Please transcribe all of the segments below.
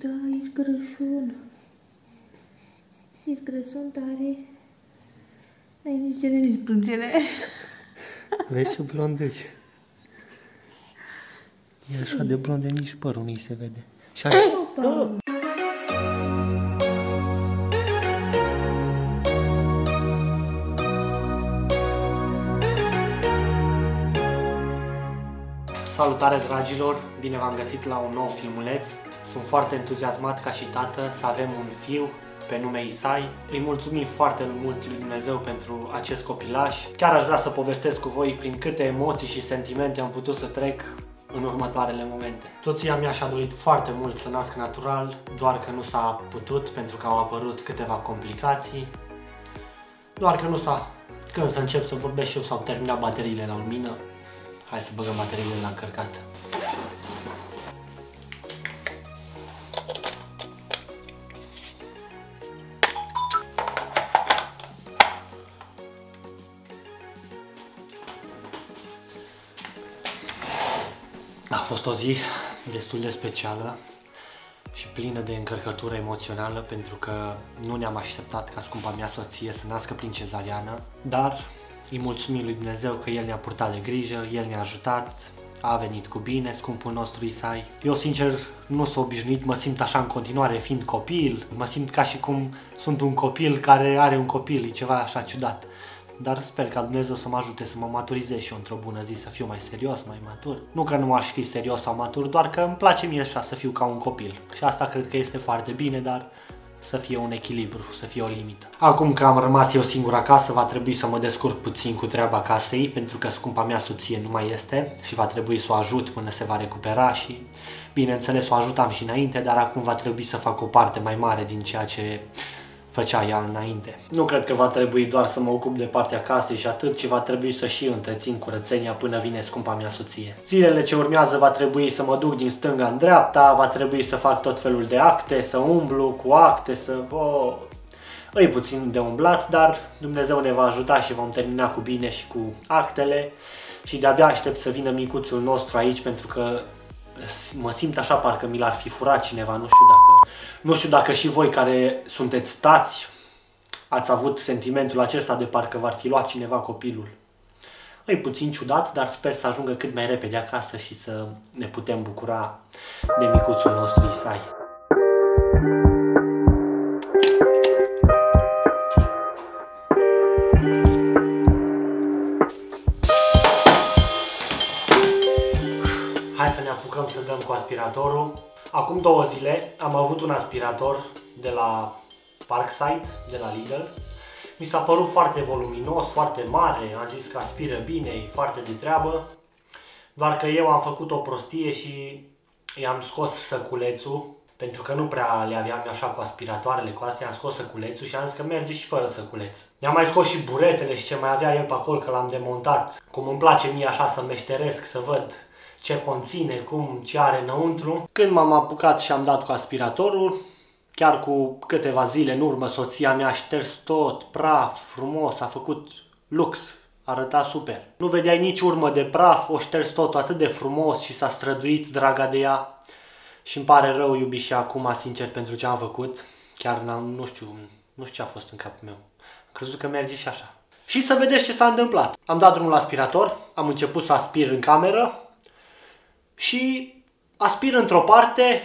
Da, ești grășun. Ești grăsun tare. N-ai nici gene, nici plângere. Vezi ce blond ești? E așa de blond, de nici părul nu-i se vede. Și așa... Salutare dragilor, bine v-am găsit la un nou filmuleț. Sunt foarte entuziasmat ca și tată să avem un fiu pe nume Isai. Îi mulțumim foarte mult lui Dumnezeu pentru acest copilaș. Chiar aș vrea să povestesc cu voi prin câte emoții și sentimente am putut să trec în următoarele momente. Soția mea și-a dorit foarte mult să nască natural, doar că nu s-a putut pentru că au apărut câteva complicații. Doar că nu s-a... Când să încep să vorbesc și eu, s-au terminat bateriile la lumină. Hai să băgăm bateriile la încărcat. A fost o zi destul de specială și plină de încărcătură emoțională pentru că nu ne-am așteptat ca scumpa mea soție să nască prin cezariană, dar îi mulțumim lui Dumnezeu că El ne-a purtat de grijă, El ne-a ajutat, a venit cu bine scumpul nostru Isai. Eu sincer nu sunt obișnuit, mă simt așa în continuare fiind copil, mă simt ca și cum sunt un copil care are un copil, e ceva așa ciudat. Dar sper ca Dumnezeu să mă ajute să mă maturizez și eu într-o bună zi, să fiu mai serios, mai matur. Nu că nu aș fi serios sau matur, doar că îmi place mie așa să fiu ca un copil. Și asta cred că este foarte bine, dar să fie un echilibru, să fie o limită. Acum că am rămas eu singur acasă, va trebui să mă descurc puțin cu treaba casei, pentru că scumpa mea soție nu mai este și va trebui să o ajut până se va recupera și, bineînțeles, o ajutam și înainte, dar acum va trebui să fac o parte mai mare din ceea ce făcea ea înainte. Nu cred că va trebui doar să mă ocup de partea casei și atât, ci va trebui să și întrețin curățenia până vine scumpa mea soție. Zilele ce urmează va trebui să mă duc din stânga în dreapta, va trebui să fac tot felul de acte, să umblu cu acte, să... Îi puțin de umblat, dar Dumnezeu ne va ajuta și vom termina cu bine și cu actele și de-abia aștept să vină micuțul nostru aici pentru că mă simt așa parcă mi l-ar fi furat cineva, nu știu dacă și voi care sunteți tați ați avut sentimentul acesta de parcă v-ar fi luat cineva copilul. E puțin ciudat, dar sper să ajungă cât mai repede acasă și să ne putem bucura de micuțul nostru Isai. Hai să ne apucăm să dăm cu aspiratorul. Acum 2 zile am avut un aspirator de la Parkside, de la Lidl. Mi s-a părut foarte voluminos, foarte mare, am zis că aspiră bine, e foarte de treabă. Doar că eu am făcut o prostie și i-am scos săculețul, pentru că nu prea le aveam așa cu aspiratoarele cu astea, am scos săculețul și am zis că merge și fără săculeț. I-am mai scos și buretele și ce mai avea el pe acolo, că l-am demontat. Cum îmi place mie așa să meșteresc, să văd ce conține, ce are înăuntru. Când m-am apucat și am dat cu aspiratorul, chiar cu câteva zile în urmă, soția mea a șters tot, praf, frumos, a făcut lux, arăta super. Nu vedeai nici urmă de praf, o șters totul atât de frumos și s-a străduit draga de ea. Și îmi pare rău, iubi, și acum, sincer, pentru ce am făcut. Chiar nu știu ce a fost în capul meu. Am crezut că merge și așa. Și să vedeți ce s-a întâmplat. Am dat drumul la aspirator, am început să aspir în cameră și aspir într-o parte,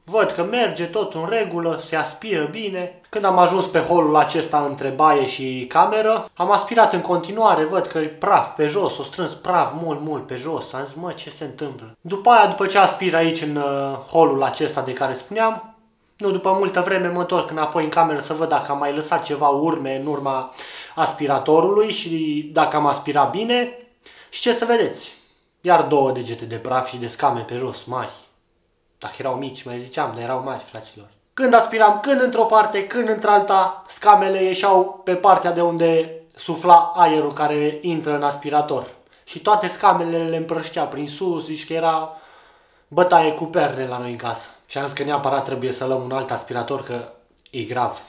văd că merge tot în regulă, se aspiră bine. Când am ajuns pe holul acesta între baie și cameră, am aspirat în continuare, văd că e praf pe jos, o strâns praf mult pe jos. Am zis, mă, ce se întâmplă? După aia, după ce aspir aici în holul acesta de care spuneam, după multă vreme mă întorc înapoi în cameră să văd dacă am mai lăsat ceva urme în urma aspiratorului și dacă am aspirat bine. Și ce să vedeți? Iar 2 degete de praf și de scame pe jos, mari. Dacă erau mici, mai ziceam, dar erau mari, fraților. Când aspiram, când într-o parte, când într-alta, scamele ieșeau pe partea de unde sufla aerul care intră în aspirator. Și toate scamele le împrăștea prin sus, zici că era bătaie cu perne la noi în casă. Și am zis că neapărat trebuie să luăm un alt aspirator, că e grav.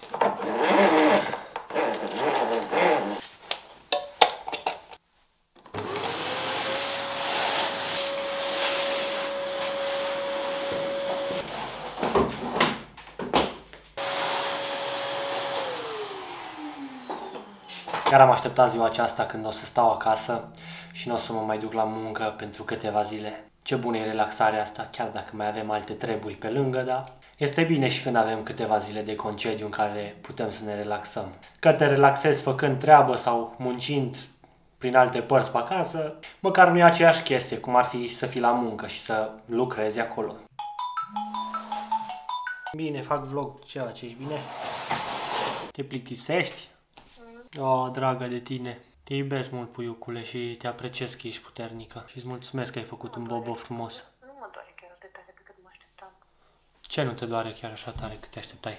Chiar am așteptat ziua aceasta când o să stau acasă și nu o să mă mai duc la muncă pentru câteva zile. Ce bună e relaxarea asta, chiar dacă mai avem alte treburi pe lângă, dar este bine și când avem câteva zile de concediu în care putem să ne relaxăm. Că te relaxezi făcând treabă sau muncind prin alte părți pe acasă, măcar nu e aceeași chestie cum ar fi să fii la muncă și să lucrezi acolo. Bine, fac vlog, ce ești bine? Te plictisești? O, dragă de tine. Te iubesc mult, puiucule, și te apreciez că ești puternică. Și îți mulțumesc că ai făcut un bobo frumos. Nu mă doare chiar de tare pe cât mă așteptam. Ce nu te doare chiar așa tare cât te așteptai?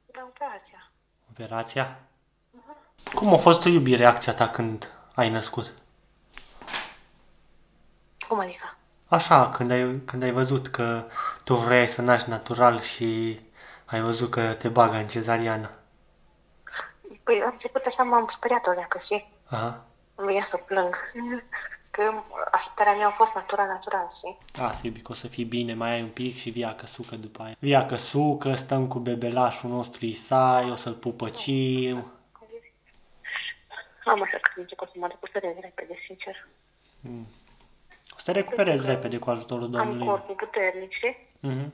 De operația. Operația? Cum a fost, iubi, reacția ta când ai născut? Cum adică? Așa, când ai văzut că tu vrei să naști natural și ai văzut că te bagă în cezariană. Păi la început așa m-am speriat o leacă, știi? Aha. Nu ia să plâng. Că așteptarea mea a fost natural, știi? Lasă, iubi, că o să fii bine, mai ai un pic și via căsucă după aia. Via căsucă, stăm cu bebelașul nostru Isai, o să-l pupăcim. Am așa că zice că o să mă recuperez repede, sincer. O să te recuperezi repede cu ajutorul Domnului. Am corpul puternic, știi? Mhm.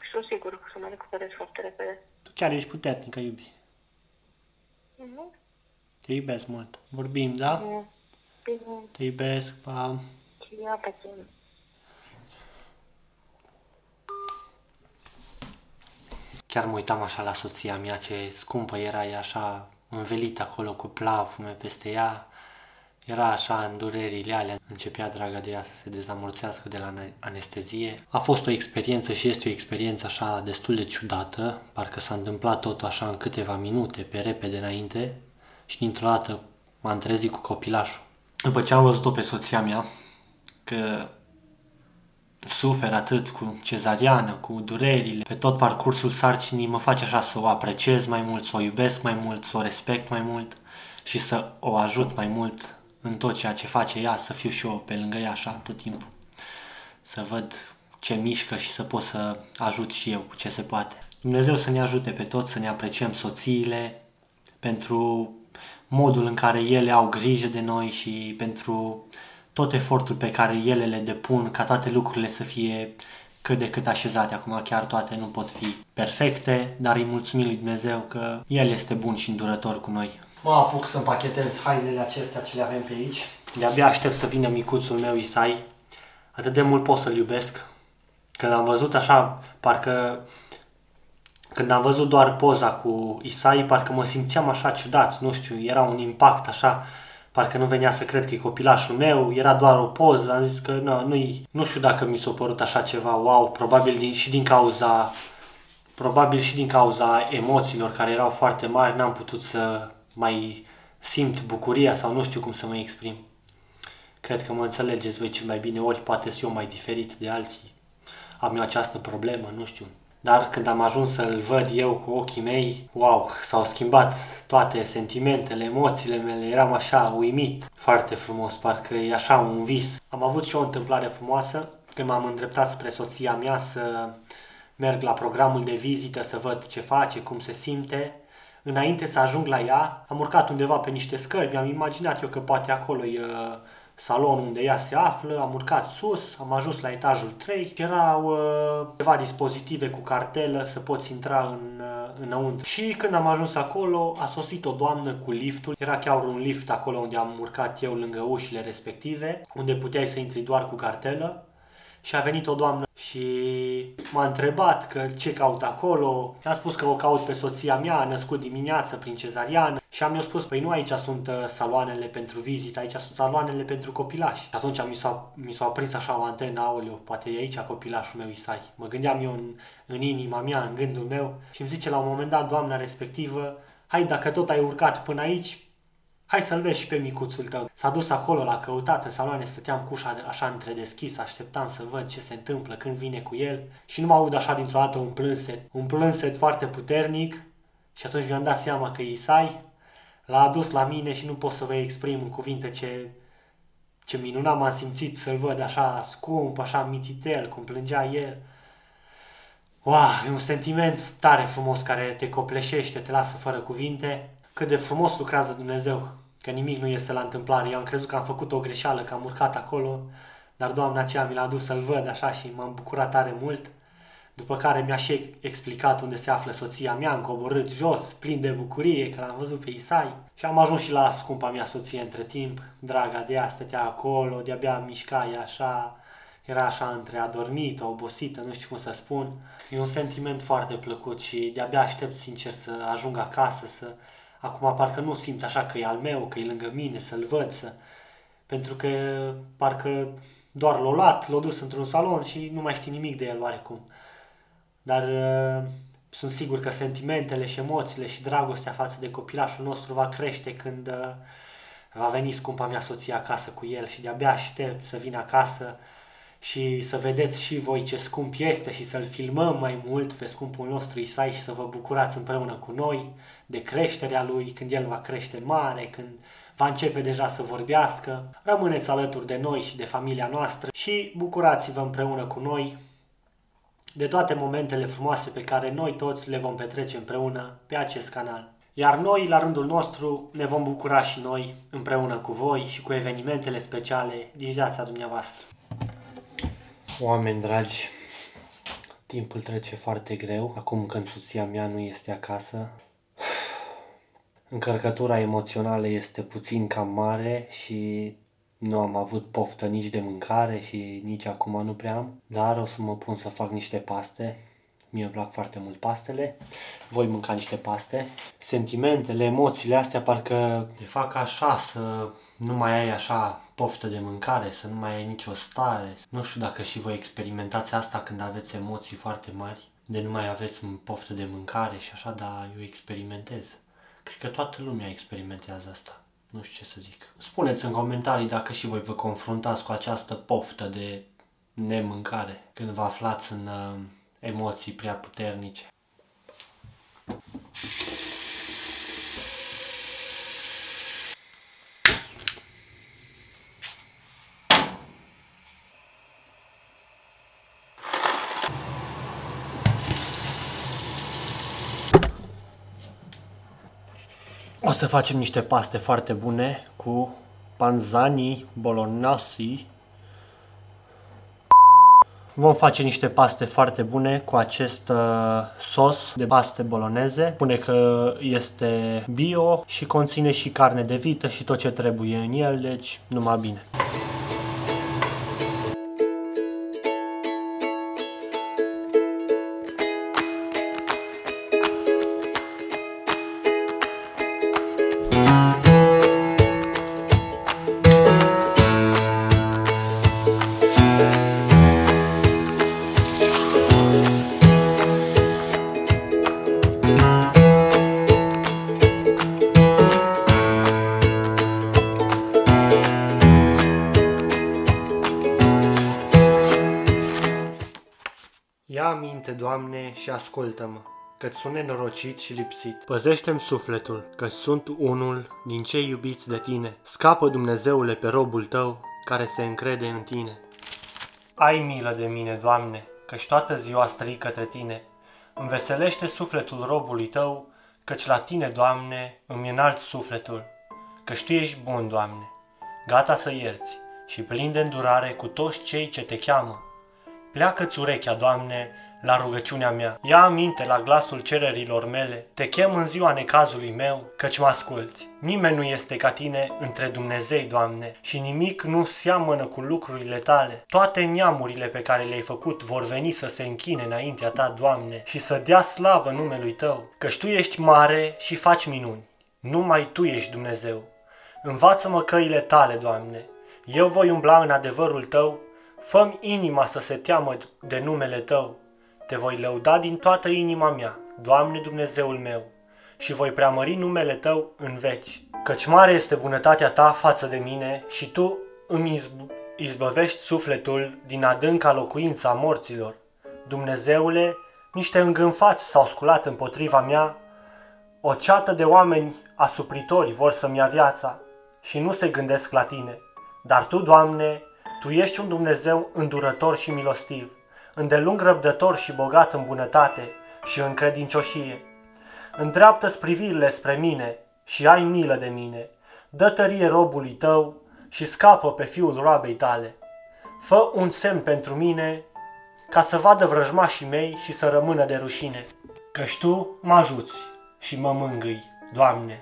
Și sunt sigur că o să mă recuperez foarte repede. Tu chiar ești puternică, iubi. Mhm. Te iubesc mult. Vorbim, da? Bine. Te iubesc, pa. Și ia pe tine. Chiar mă uitam așa la soția mea, ce scumpă era ea, așa învelită acolo cu plavume peste ea. Era așa în durerile alea. Începea draga de ea să se dezamorțească de la anestezie. A fost o experiență și este o experiență așa destul de ciudată. Parcă s-a întâmplat tot așa în câteva minute, pe repede înainte. Și dintr-o dată m-am trezit cu copilașul. După ce am văzut-o pe soția mea, că suferă atât cu cezariană, cu durerile, pe tot parcursul sarcinii, mă face așa să o apreciez mai mult, să o iubesc mai mult, să o respect mai mult și să o ajut mai mult în tot ceea ce face ea, să fiu și eu pe lângă ea așa tot timpul. Să văd ce mișcă și să pot să ajut și eu cu ce se poate. Dumnezeu să ne ajute pe toți să ne apreciem soțiile pentru modul în care ele au grijă de noi și pentru tot efortul pe care ele le depun ca toate lucrurile să fie cât de cât așezate. Acum chiar toate nu pot fi perfecte, dar îi mulțumim lui Dumnezeu că El este bun și îndurător cu noi. Mă apuc să împachetez hainele acestea ce le avem pe aici. De-abia aștept să vină micuțul meu Isai. Atât de mult pot să-l iubesc. Când am văzut așa, parcă când am văzut doar poza cu Isai, parcă mă simțeam așa ciudat, nu știu, era un impact așa, parcă nu venea să cred că e copilașul meu, era doar o poză, am zis că nu știu dacă mi s-a părut așa ceva, wow, probabil și din cauza emoțiilor care erau foarte mari, n-am putut să mai simt bucuria sau nu știu cum să mă exprim. Cred că mă înțelegeți voi cel mai bine, ori poate sunt eu mai diferit de alții. Am eu această problemă, nu știu. Dar când am ajuns să-l văd eu cu ochii mei, wow, s-au schimbat toate sentimentele, emoțiile mele, eram așa uimit. Foarte frumos, parcă e așa un vis. Am avut și o întâmplare frumoasă când m-am îndreptat spre soția mea să merg la programul de vizită, să văd ce face, cum se simte. Înainte să ajung la ea, am urcat undeva pe niște scări, mi-am imaginat eu că poate acolo e salonul unde ea se află, am urcat sus, am ajuns la etajul 3 și erau ceva dispozitive cu cartelă să poți intra înăuntru. Și când am ajuns acolo, a sosit o doamnă cu liftul, era chiar un lift acolo unde am urcat eu lângă ușile respective, unde puteai să intri doar cu cartelă. Și a venit o doamnă și m-a întrebat că ce caut acolo. I-am spus că o caut pe soția mea, a născut dimineață prin cezariană. Și am eu spus, păi nu aici sunt saloanele pentru vizită, aici sunt saloanele pentru copilași. Și atunci mi s-a aprins așa o antenă, aoleu, poate e aici copilașul meu Isai. Mă gândeam eu în inima mea, în gândul meu și îmi zice la un moment dat doamna respectivă, hai dacă tot ai urcat până aici, hai să-l vezi și pe micuțul tău. S-a dus acolo, l-a căutat în saloane, stăteam cu ușa așa întredeschisă, așteptam să văd ce se întâmplă, când vine cu el. Și nu mă aud așa dintr-o dată un plânset foarte puternic. Și atunci mi-am dat seama că Isai l-a adus la mine și nu pot să vă exprim în cuvinte ce minunat m-am simțit să-l văd așa scump, așa mititel, cum plângea el. Wow, e un sentiment tare frumos care te copleșește, te lasă fără cuvinte. Cât de frumos lucrează Dumnezeu, că nimic nu este la întâmplare. Eu am crezut că am făcut o greșeală, că am urcat acolo, dar Doamna aceea mi l-a adus să-l văd așa și m-am bucurat tare mult. După care mi-a și explicat unde se află soția mea, am coborât jos, plin de bucurie, că l-am văzut pe Isai. Și am ajuns și la scumpa mea soție între timp. Draga de ea stătea acolo, de-abia mișca ea așa, era așa între adormită, obosită, nu știu cum să spun. E un sentiment foarte plăcut și de-abia aștept sincer să ajung acasă, să... Acum parcă nu simt așa că e al meu, că e lângă mine, să-l văd, să... Pentru că parcă doar l-o luat, l-o dus într-un salon și nu mai știi nimic de el oarecum. Dar sunt sigur că sentimentele și emoțiile și dragostea față de copilașul nostru va crește când va veni scumpa mea soție acasă cu el și de-abia aștept să vin acasă și să vedeți și voi ce scump este și să-l filmăm mai mult pe scumpul nostru Isai și să vă bucurați împreună cu noi de creșterea lui, când el va crește mare, când va începe deja să vorbească. Rămâneți alături de noi și de familia noastră și bucurați-vă împreună cu noi de toate momentele frumoase pe care noi toți le vom petrece împreună pe acest canal. Iar noi, la rândul nostru, ne vom bucura și noi împreună cu voi și cu evenimentele speciale din viața dumneavoastră. Oameni dragi, timpul trece foarte greu, acum când soția mea nu este acasă. Încărcătura emoțională este puțin cam mare și nu am avut poftă nici de mâncare și nici acum nu prea am, dar o să mă pun să fac niște paste. Mie îmi plac foarte mult pastele. Voi mânca niște paste. Sentimentele, emoțiile astea parcă le fac așa să nu mai ai așa poftă de mâncare, să nu mai ai nicio stare. Nu știu dacă și voi experimentați asta când aveți emoții foarte mari, de nu mai aveți poftă de mâncare și așa, dar eu experimentez. Cred că toată lumea experimentează asta. Nu știu ce să zic. Spuneți în comentarii dacă și voi vă confruntați cu această poftă de nemâncare când vă aflați în emoții prea puternice. O să facem niște paste foarte bune cu panzani bolognesi. Vom face niște paste foarte bune cu acest sos de paste boloneze. Spune că este bio și conține și carne de vită și tot ce trebuie în el, deci numai bine. Ia aminte, Doamne, și ascultă-mă, că-ți sunt nenorocit și lipsit. Păzește-mi sufletul, că sunt unul din cei iubiți de tine. Scapă, Dumnezeule, pe robul tău, care se încrede în tine. Ai milă de mine, Doamne, căci toată ziua strig către tine. Înveselește sufletul robului tău, căci la tine, Doamne, îmi înalți sufletul. Căci tu ești bun, Doamne, gata să ierți și plin de îndurare cu toți cei ce te cheamă. Pleacă-ți urechea, Doamne, la rugăciunea mea. Ia aminte la glasul cererilor mele. Te chem în ziua necazului meu, căci mă asculți. Nimeni nu este ca tine între Dumnezei, Doamne, și nimic nu seamănă cu lucrurile tale. Toate neamurile pe care le-ai făcut vor veni să se închine înaintea ta, Doamne, și să dea slavă numelui tău, căci tu ești mare și faci minuni. Numai tu ești Dumnezeu. Învață-mă căile tale, Doamne. Eu voi umbla în adevărul tău. Fă-mi inima să se teamă de numele tău. Te voi lăuda din toată inima mea, Doamne Dumnezeul meu, și voi preamări numele tău în veci. Căci mare este bunătatea ta față de mine și tu îmi izbăvești sufletul din adânca locuința morților. Dumnezeule, niște îngânfați s-au sculat împotriva mea, o ceată de oameni asupritori vor să-mi ia viața și nu se gândesc la tine. Dar tu, Doamne, tu ești un Dumnezeu îndurător și milostiv. îndelung răbdător și bogat în bunătate și în credincioșie. Îndreaptă-ți privirile spre mine și ai milă de mine. Dă tărie robului tău și scapă pe fiul roabei tale. Fă un semn pentru mine, ca să vadă vrăjmașii mei și să rămână de rușine. Căci Tu mă ajuți și mă mângâi, Doamne.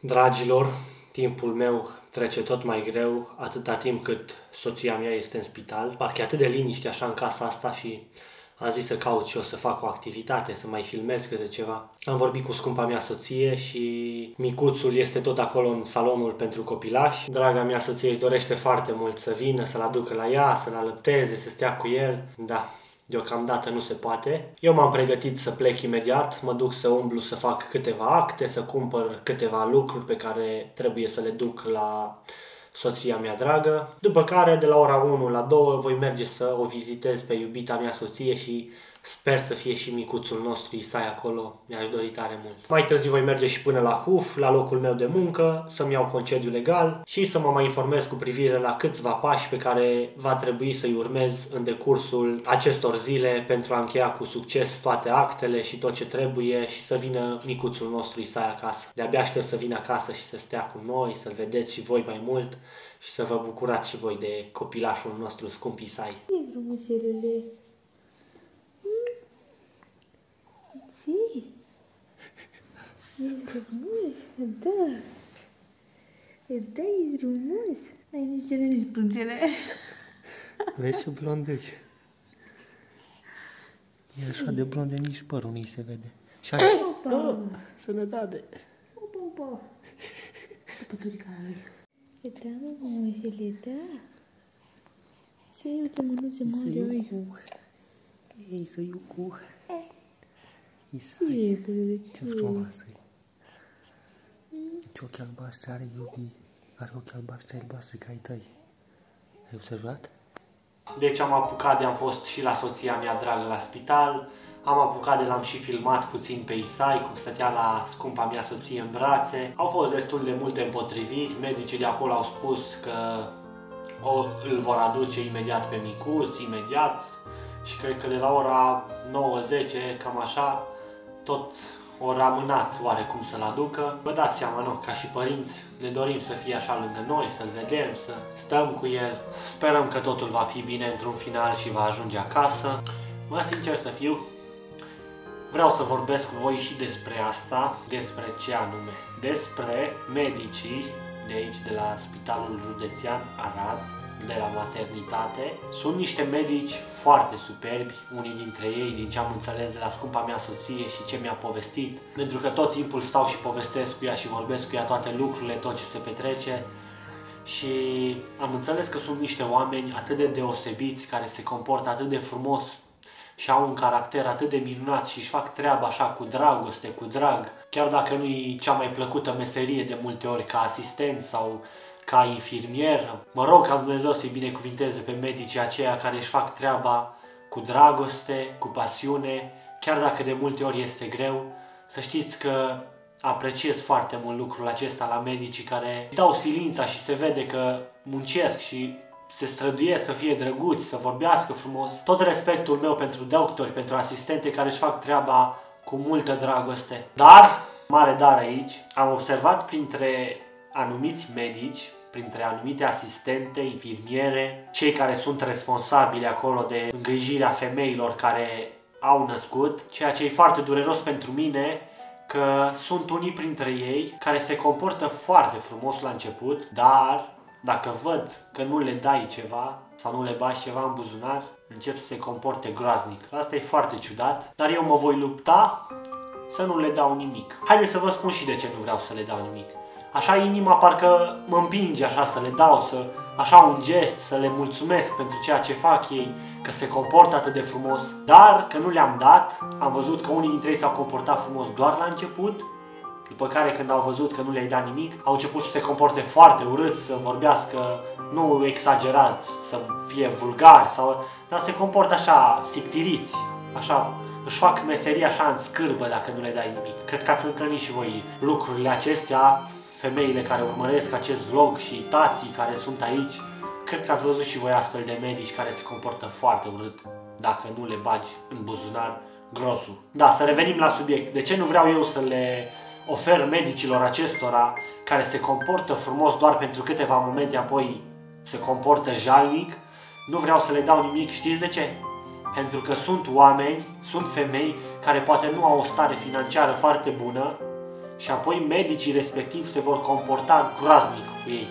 Dragilor, timpul meu trece tot mai greu, atâta timp cât soția mea este în spital. Parcă e atât de liniște așa în casa asta și am zis să caut și eu să fac o activitate, să mai filmez câte ceva. Am vorbit cu scumpa mea soție și micuțul este tot acolo în salonul pentru copilași. Draga mea soție își dorește foarte mult să vină, să-l aducă la ea, să-l alăpteze, să stea cu el. Da, deocamdată nu se poate. Eu m-am pregătit să plec imediat, mă duc să umblu să fac câteva acte, să cumpăr câteva lucruri pe care trebuie să le duc la soția mea dragă, după care de la ora 1 la 2 voi merge să o vizitez pe iubita mea soție și sper să fie și micuțul nostru Isai acolo, mi-aș dori tare mult. Mai târziu voi merge și până la HUF, la locul meu de muncă, să-mi iau concediu legal și să mă mai informez cu privire la câțiva pași pe care va trebui să-i urmez în decursul acestor zile pentru a încheia cu succes toate actele și tot ce trebuie și să vină micuțul nostru Isai acasă. De-abia aștept să vină acasă și să stea cu noi, să-l vedeți și voi mai mult și să vă bucurați și voi de copilașul nostru scump Isai. E frumuselule. Ții? E frumos? Da. Da, e frumos. N-ai nici ele, nici plângere. Vezi ce blond ești? E așa de blond de nici părul nu-i se vede. Și așa... Opa! Sănătate! Opa, opa! Păturica lui. Da, mămășele, da. Să iau ce mănuțe mare, oi. Ei, să iucu. E, Ce frumoasă e. Ce ochi albaștri are iubi. Are ochi albaștri ca ai tăi. Ai observat? Deci am apucat am fost și la soția mea dragă la spital. Am apucat de l-am și filmat puțin pe Isai, cum stătea la scumpa mea soție în brațe. Au fost destul de multe împotriviri. Medicii de acolo au spus că îl vor aduce imediat pe micuț, imediat. Și cred că de la ora 9-10, cam așa, tot o amânat oarecum să-l aducă. Vă dați seama, nu? Ca și părinți ne dorim să fie așa lângă noi, să-l vedem, să stăm cu el. Sperăm că totul va fi bine într-un final și va ajunge acasă. Mă, sincer să fiu, vreau să vorbesc cu voi și despre asta, despre ce anume? Despre medicii de aici, de la Spitalul Județean Arad, de la maternitate. Sunt niște medici foarte superbi, unii dintre ei, din ce am înțeles de la scumpa mea soție și ce mi-a povestit, pentru că tot timpul stau și povestesc cu ea și vorbesc cu ea toate lucrurile, tot ce se petrece. Și am înțeles că sunt niște oameni atât de deosebiți, care se comportă atât de frumos și au un caracter atât de minunat și își fac treaba așa cu dragoste, cu drag, chiar dacă nu e cea mai plăcută meserie de multe ori ca asistent sau ca infirmier. Mă rog ca Dumnezeu să-i binecuvinteze pe medicii aceia care își fac treaba cu dragoste, cu pasiune, chiar dacă de multe ori este greu. Să știți că apreciez foarte mult lucrul acesta la medicii care dau silința și se vede că muncesc și se străduiesc să fie drăguți, să vorbească frumos. Tot respectul meu pentru doctori, pentru asistente care își fac treaba cu multă dragoste. Dar, mare dar aici, am observat printre anumiți medici, printre anumite asistente, infirmiere, cei care sunt responsabili acolo de îngrijirea femeilor care au născut, ceea ce e foarte dureros pentru mine, că sunt unii printre ei care se comportă foarte frumos la început, dar dacă văd că nu le dai ceva sau nu le bagi ceva în buzunar, încep să se comporte groaznic. Asta e foarte ciudat, dar eu mă voi lupta să nu le dau nimic. Haideți să vă spun și de ce nu vreau să le dau nimic. Așa inima parcă mă împinge așa să le dau, așa un gest, să le mulțumesc pentru ceea ce fac ei, că se comportă atât de frumos. Dar că nu le-am dat, am văzut că unii dintre ei s-au comportat frumos doar la început, după care când au văzut că nu le-ai dat nimic, au început să se comporte foarte urât, să vorbească, nu exagerat, să fie vulgari, dar se comportă așa, sictiriți, așa, își fac meseria așa în scârbă dacă nu le dai nimic. Cred că ați întâlnit și voi lucrurile acestea. femeile care urmăresc acest vlog și tații care sunt aici, cred că ați văzut și voi astfel de medici care se comportă foarte urât dacă nu le bagi în buzunar grosul. Da, să revenim la subiect. De ce nu vreau eu să le ofer medicilor acestora care se comportă frumos doar pentru câteva momente, apoi se comportă jalnic? Nu vreau să le dau nimic, știți de ce? Pentru că sunt oameni, sunt femei care poate nu au o stare financiară foarte bună și apoi medicii respectiv se vor comporta groaznic cu ei.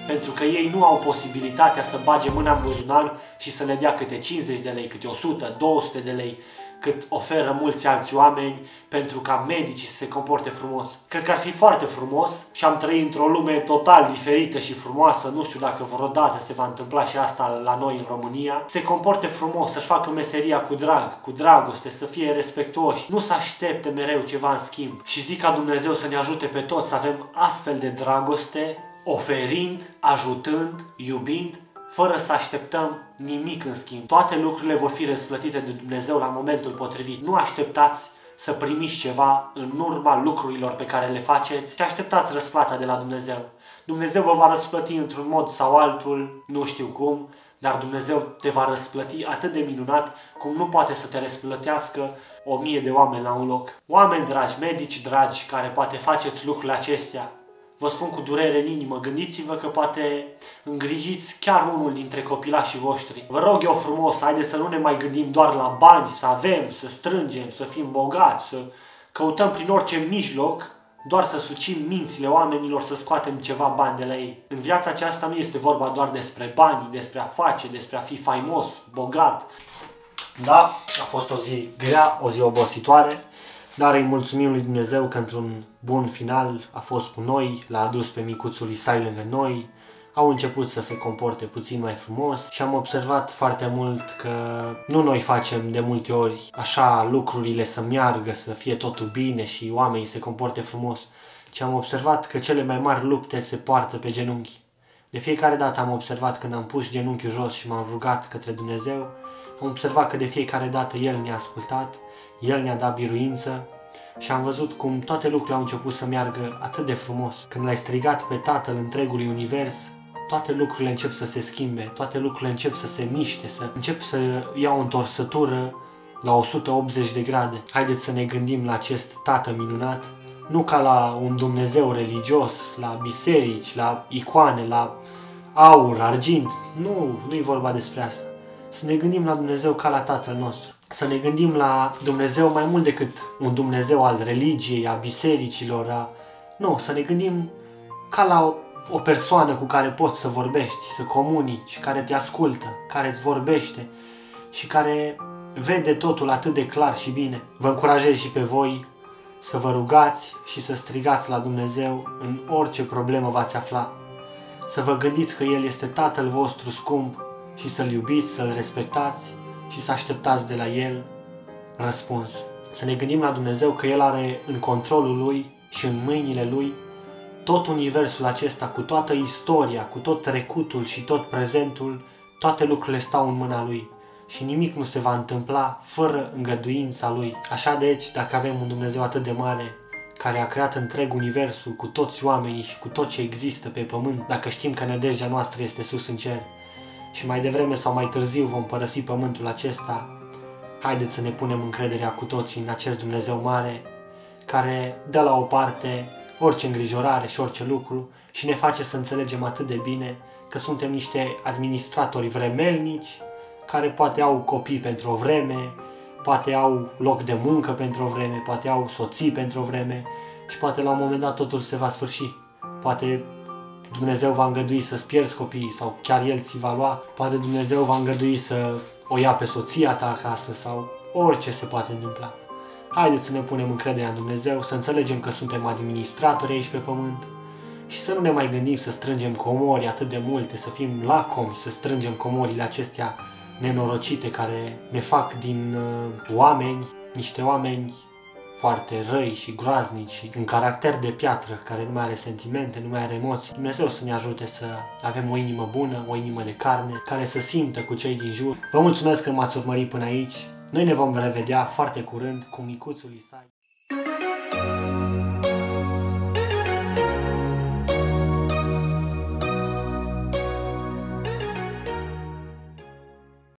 Pentru că ei nu au posibilitatea să bage mâna în buzunar și să le dea câte 50 de lei, câte 100, 200 de lei, cât oferă mulți alți oameni pentru ca medicii să se comporte frumos. Cred că ar fi foarte frumos și am trăit într-o lume total diferită și frumoasă, nu știu dacă vreodată se va întâmpla și asta la noi în România, se comporte frumos, să-și facă meseria cu drag, cu dragoste, să fie respectuoși, nu să aștepte mereu ceva în schimb. Și zic ca Dumnezeu să ne ajute pe toți să avem astfel de dragoste, oferind, ajutând, iubind, fără să așteptăm nimic în schimb. Toate lucrurile vor fi răsplătite de Dumnezeu la momentul potrivit. Nu așteptați să primiți ceva în urma lucrurilor pe care le faceți și așteptați răsplata de la Dumnezeu. Dumnezeu vă va răsplăti într-un mod sau altul, nu știu cum, dar Dumnezeu te va răsplăti atât de minunat cum nu poate să te răsplătească 1000 de oameni la un loc. Oameni dragi, medici dragi, care poate faceți lucrurile acestea, vă spun cu durere în inimă, gândiți-vă că poate îngrijiți chiar unul dintre copilașii voștri. Vă rog eu frumos, haideți să nu ne mai gândim doar la bani, să avem, să strângem, să fim bogați, să căutăm prin orice mijloc, doar să sucim mințile oamenilor, să scoatem ceva bani de la ei. În viața aceasta nu este vorba doar despre bani, despre a face, despre a fi faimos, bogat. Da, a fost o zi grea, o zi obositoare. Dar îi mulțumim lui Dumnezeu că într-un bun final a fost cu noi, l-a adus pe micuțul Isai lângă noi, au început să se comporte puțin mai frumos și am observat foarte mult că nu noi facem de multe ori așa lucrurile să meargă, să fie totul bine și oamenii se comporte frumos, ci am observat că cele mai mari lupte se poartă pe genunchi. De fiecare dată am observat când am pus genunchiul jos și m-am rugat către Dumnezeu, am observat că de fiecare dată El ne-a ascultat, El ne-a dat biruință și am văzut cum toate lucrurile au început să meargă atât de frumos. Când l-ai strigat pe Tatăl întregului univers, toate lucrurile încep să se schimbe, toate lucrurile încep să se miște, să încep să ia o întorsătură la 180 de grade. Haideți să ne gândim la acest Tată minunat, nu ca la un Dumnezeu religios, la biserici, la icoane, la aur, argint. Nu e vorba despre asta. Să ne gândim la Dumnezeu ca la Tatăl nostru. Să ne gândim la Dumnezeu mai mult decât un Dumnezeu al religiei, a bisericilor, Nu, să ne gândim ca la o persoană cu care poți să vorbești, să comunici, care te ascultă, care îți vorbește și care vede totul atât de clar și bine. Vă încurajez și pe voi să vă rugați și să strigați la Dumnezeu în orice problemă v-ați afla. Să vă gândiți că El este Tatăl vostru scump și să-L iubiți, să-L respectați și să așteptați de la El răspuns. Să ne gândim la Dumnezeu că El are în controlul Lui și în mâinile Lui tot universul acesta, cu toată istoria, cu tot trecutul și tot prezentul, toate lucrurile stau în mâna Lui și nimic nu se va întâmpla fără îngăduința Lui. Așa deci, dacă avem un Dumnezeu atât de mare, care a creat întreg universul cu toți oamenii și cu tot ce există pe pământ, dacă știm că nădejdea noastră este sus în cer și mai devreme sau mai târziu vom părăsi pământul acesta, haideți să ne punem încrederea cu toții în acest Dumnezeu mare, care dă la o parte orice îngrijorare și orice lucru și ne face să înțelegem atât de bine că suntem niște administratori vremelnici care poate au copii pentru o vreme, poate au loc de muncă pentru o vreme, poate au soții pentru o vreme și poate la un moment dat totul se va sfârși. Poate Dumnezeu va îngădui să-ți pierzi copiii sau chiar El ți va lua, poate Dumnezeu va îngădui să o ia pe soția ta acasă sau orice se poate întâmpla. Haideți să ne punem încrederea în Dumnezeu, să înțelegem că suntem administratori aici pe pământ și să nu ne mai gândim să strângem comori atât de multe, să fim lacomi, să strângem comorile acestea nenorocite care ne fac din oameni, niște oameni foarte răi și groaznici și un caracter de piatră care nu mai are sentimente, nu mai are emoții. Dumnezeu să ne ajute să avem o inimă bună, o inimă de carne, care să simtă cu cei din jur. Vă mulțumesc că m-ați urmărit până aici. Noi ne vom revedea foarte curând cu micuțul Isai.